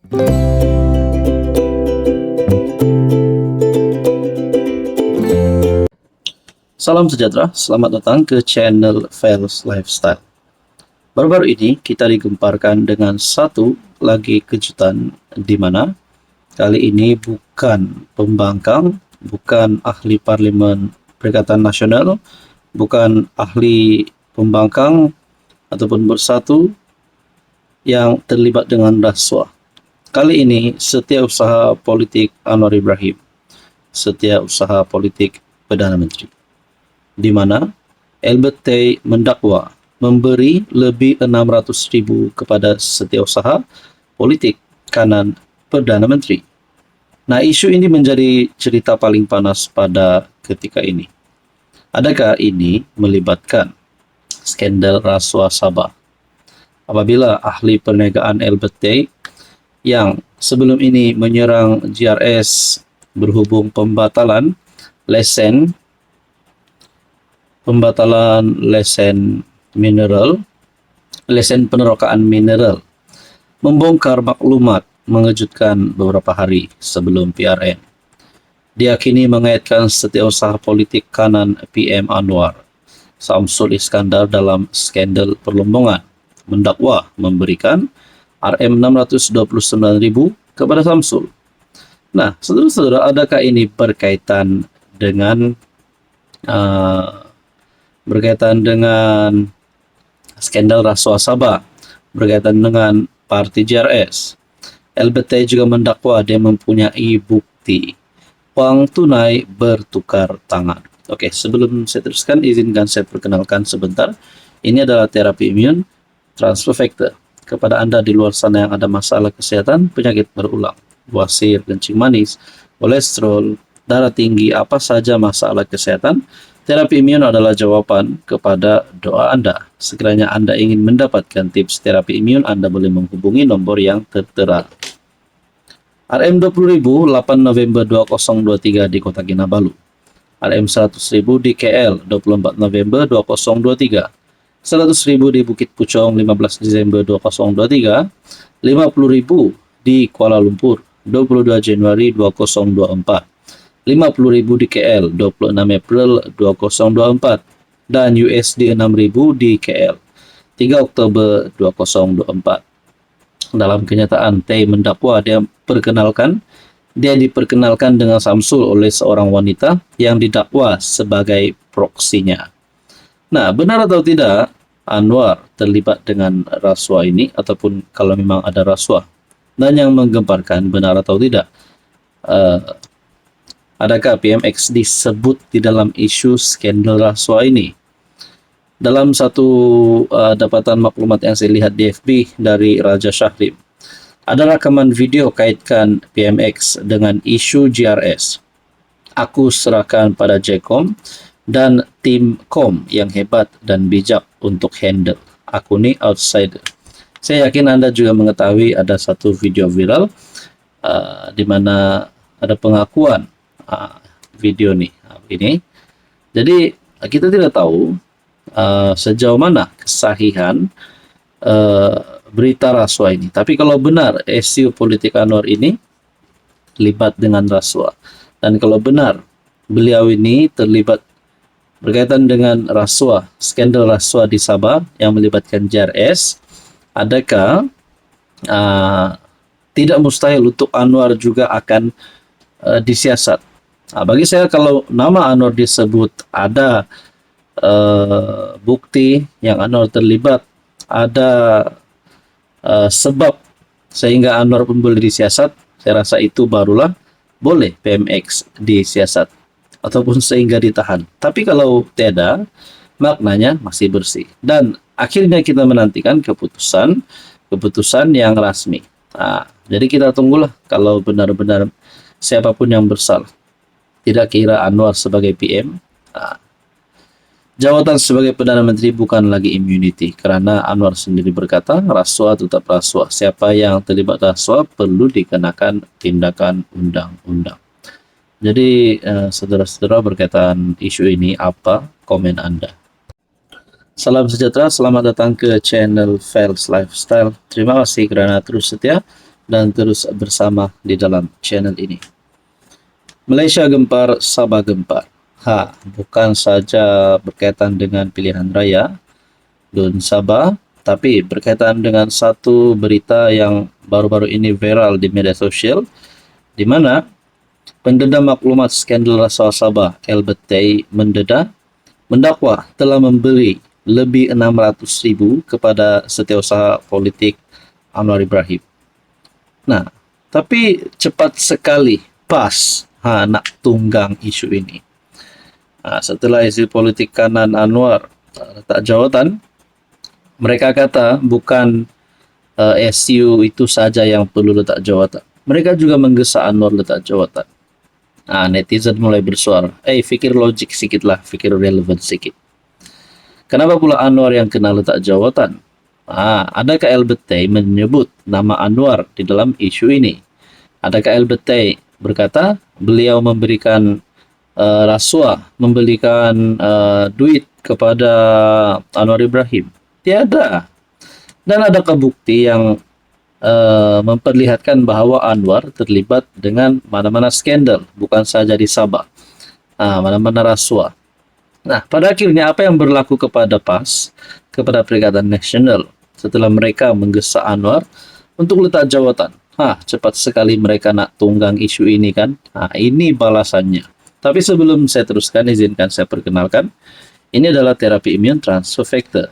Salam sejahtera, selamat datang ke channel Fels Lifestyle. Baru-baru ini kita digemparkan dengan satu lagi kejutan di mana kali ini bukan pembangkang, bukan ahli parlimen Perikatan Nasional, bukan ahli pembangkang ataupun bersatu yang terlibat dengan rasuah. Kali ini setiausaha politik Anwar Ibrahim, setiausaha politik Perdana Menteri, di mana Albert Tay mendakwa memberi lebih 600.000 kepada setiausaha politik kanan Perdana Menteri. Nah, isu ini menjadi cerita paling panas pada ketika ini. Adakah ini melibatkan skandal rasuah Sabah? Apabila ahli perniagaan Albert Tay yang sebelum ini menyerang GRS berhubung pembatalan lesen mineral, lesen penerokaan mineral, membongkar maklumat mengejutkan beberapa hari sebelum PRN. Diakini mengaitkan setiausaha politik kanan PM Anwar, Samsul Iskandar dalam skandal perlombongan, mendakwa memberikan Rm629.000 kepada Samsul. Nah, saudara-saudara, adakah ini berkaitan dengan skandal rasuah Sabah, berkaitan dengan parti GRS? Albert Tay juga mendakwa dia mempunyai bukti uang tunai bertukar tangan. Oke, sebelum saya teruskan, izinkan saya perkenalkan sebentar. Ini adalah terapi imun transfer factor. Kepada Anda di luar sana yang ada masalah kesehatan, penyakit berulang, bawasir, kencing manis, kolesterol, darah tinggi, apa saja masalah kesehatan, terapi imun adalah jawaban kepada doa Anda. Sekiranya Anda ingin mendapatkan tips terapi imun, Anda boleh menghubungi nomor yang tertera. Rm20.000 8 November 2023 di Kota Kinabalu. Rm100.000 di KL 24 November 2023. 100.000 di Bukit Pucong 15 Desember 2023, 50.000 di Kuala Lumpur 22 Januari 2024, 50.000 di KL 26 April 2024, dan USD 6.000 di KL 3 Oktober 2024. Dalam kenyataan, Tay mendakwa dia diperkenalkan dengan Samsul oleh seorang wanita yang didakwa sebagai proksinya. Nah, benar atau tidak Anwar terlibat dengan rasuah ini, ataupun kalau memang ada rasuah? Dan yang menggemparkan, benar atau tidak, adakah PMX disebut di dalam isu skandal rasuah ini? Dalam satu dapatan maklumat yang saya lihat di FB dari Raja Syahrim, ada rekaman video kaitkan PMX dengan isu GRS. Aku serahkan pada JCOM dan tim kom yang hebat dan bijak untuk handle. Aku ni outsider. Saya yakin Anda juga mengetahui ada satu video viral di mana ada pengakuan video ini. Jadi kita tidak tahu sejauh mana kesahihan berita rasuah ini. Tapi kalau benar isu politik Anwar ini terlibat dengan rasuah, dan kalau benar beliau ini terlibat berkaitan dengan rasuah, skandal rasuah di Sabah yang melibatkan JRS, adakah tidak mustahil untuk Anwar juga akan disiasat? Bagi saya, kalau nama Anwar disebut, ada bukti yang Anwar terlibat, ada sebab sehingga Anwar pun boleh disiasat, saya rasa itu barulah boleh PMX disiasat ataupun sehingga ditahan. Tapi kalau tidak, maknanya masih bersih. Dan akhirnya kita menantikan keputusan yang rasmi. Jadi kita tunggulah kalau benar-benar siapapun yang bersalah. Tidak kira Anwar sebagai PM. Jawatan sebagai Perdana Menteri bukan lagi immunity, karena Anwar sendiri berkata rasuah tetap rasuah. Siapa yang terlibat rasuah perlu dikenakan tindakan undang-undang. Jadi saudara-saudara, berkaitan isu ini, apa komen Anda? Salam sejahtera, selamat datang ke channel Fels Lifestyle. Terima kasih kerana terus setia dan terus bersama di dalam channel ini. Malaysia gempar, Sabah gempar. Bukan saja berkaitan dengan pilihan raya Dun Sabah, tapi berkaitan dengan satu berita yang baru-baru ini viral di media sosial, di mana pendeda maklumat skandal rasuah Sabah, Albert Tay mendakwa telah memberi lebih 600,000 kepada setiausaha politik Anwar Ibrahim. Nah, tapi cepat sekali PAS nak tunggang isu ini. Setelah isu politik kanan Anwar letak jawatan, mereka kata bukan SU itu saja yang perlu letak jawatan. Mereka juga menggesa Anwar letak jawatan. Netizen mulai bersuara, fikir logik sikit lah, fikir relevan sikit. Kenapa pula Anwar yang kena letak jawatan? Adakah Albert Tay menyebut nama Anwar di dalam isu ini? Adakah Albert Tay berkata beliau memberikan rasuah, memberikan duit kepada Anwar Ibrahim? Tiada. Dan adakah bukti yang memperlihatkan bahwa Anwar terlibat dengan mana-mana skandal, bukan saja di Sabah, mana-mana rasuah? Nah, pada akhirnya apa yang berlaku kepada PAS, kepada Perikatan Nasional, setelah mereka menggesa Anwar untuk letak jawatan? Cepat sekali mereka nak tunggang isu ini kan? Ini balasannya. Tapi sebelum saya teruskan, izinkan saya perkenalkan. Ini adalah terapi imun transfer factor.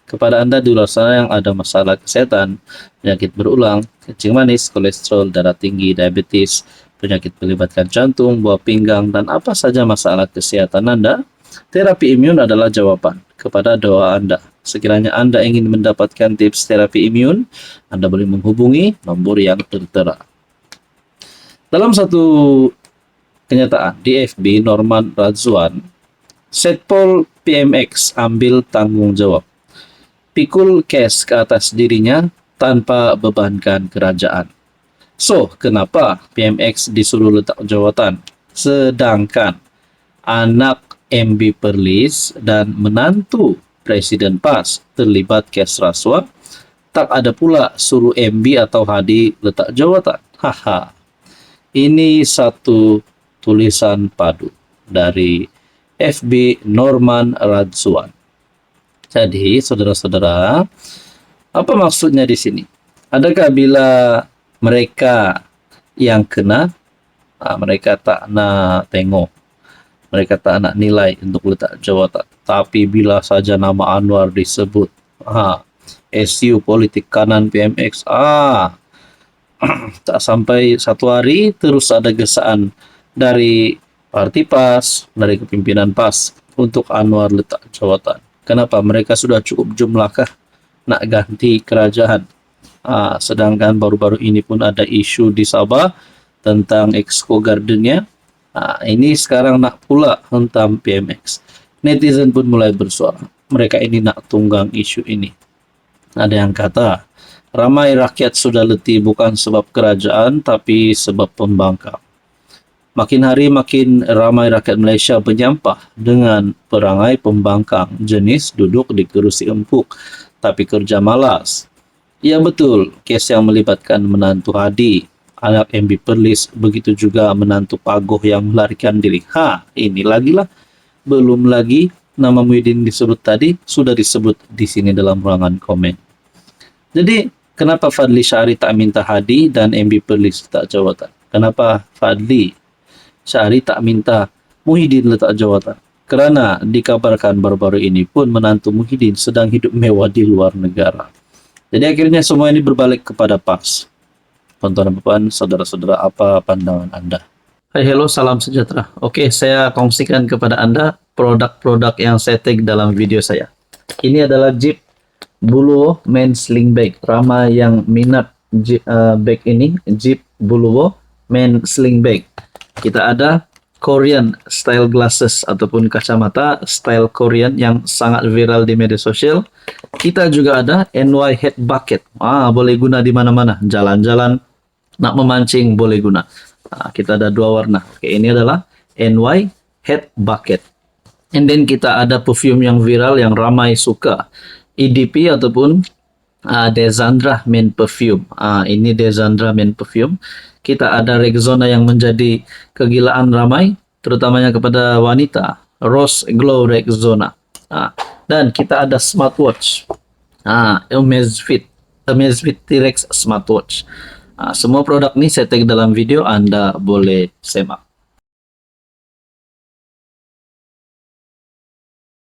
Kepada Anda di luar sana yang ada masalah kesehatan, penyakit berulang, kencing manis, kolesterol, darah tinggi, diabetes, penyakit melibatkan jantung, buah pinggang, dan apa saja masalah kesehatan Anda, terapi imun adalah jawaban kepada doa Anda. Sekiranya Anda ingin mendapatkan tips terapi imun, Anda boleh menghubungi nomor yang tertera. Dalam satu kenyataan di FB, Norman Radzwan, Setpol PMX ambil tanggung jawab. Pikul kes ke atas dirinya tanpa bebankan kerajaan. So, kenapa PMX disuruh letak jawatan? Sedangkan anak MB Perlis dan menantu Presiden PAS terlibat kes rasuah, tak ada pula suruh MB atau Hadi letak jawatan. Ini satu tulisan padu dari FB Norman Radzwan. Jadi, saudara-saudara, apa maksudnya di sini? Adakah bila mereka yang kena, mereka tak nak tengok, mereka tak nak nilai untuk letak jawatan? Tapi bila saja nama Anwar disebut, SU politik kanan PMX, tak sampai satu hari terus ada gesaan dari parti PAS, dari kepimpinan PAS untuk Anwar letak jawatan. Kenapa? Mereka sudah cukup jumlahkah nak ganti kerajaan? Sedangkan baru-baru ini pun ada isu di Sabah tentang Exco Gardennya. Ini sekarang nak pula hentam PMX. Netizen pun mulai bersuara. Mereka ini nak tunggang isu ini. Ada yang kata, ramai rakyat sudah letih bukan sebab kerajaan, tapi sebab pembangkang. Makin hari makin ramai rakyat Malaysia menyampah dengan perangai pembangkang jenis duduk di kerusi empuk, tapi kerja malas. Ya betul, kes yang melibatkan menantu Hadi, anak MB Perlis, begitu juga menantu Pagoh yang melarikan diri. Ini lagi lah. Belum lagi nama Muhyiddin disebut tadi, sudah disebut di sini dalam ruangan komen. Jadi, kenapa Fadli Syahri tak minta Hadi dan MB Perlis letak jawatan? Kenapa Fadli Syahri tak minta Muhyiddin letak jawatan? Kerana dikabarkan baru-baru ini pun menantu Muhyiddin sedang hidup mewah di luar negara. Jadi akhirnya semua ini berbalik kepada PAS. Tuan-tuan, saudara-saudara, apa pandangan Anda? Hai, hello, salam sejahtera. Oke, saya kongsikan kepada Anda produk-produk yang saya tag dalam video saya. Ini adalah Jeep Buluwo Men Sling Bag. Ramai yang minat bag ini, Jeep Buluwo Men Sling Bag. Kita ada Korean style glasses ataupun kacamata style Korean yang sangat viral di media sosial. Kita juga ada NY Head Bucket. Boleh guna di mana-mana. Jalan-jalan, nak memancing boleh guna. Kita ada dua warna. Oke, ini adalah NY Head Bucket. And then kita ada perfume yang viral yang ramai suka. EDP ataupun Desandra Men Perfume. Ini Desandra Men Perfume. Kita ada Rexona yang menjadi kegilaan ramai, terutamanya kepada wanita. Rose Glow Rexona. Dan kita ada smartwatch. Amazfit T-Rex smartwatch. Semua produk ini saya tag dalam video, Anda boleh semak.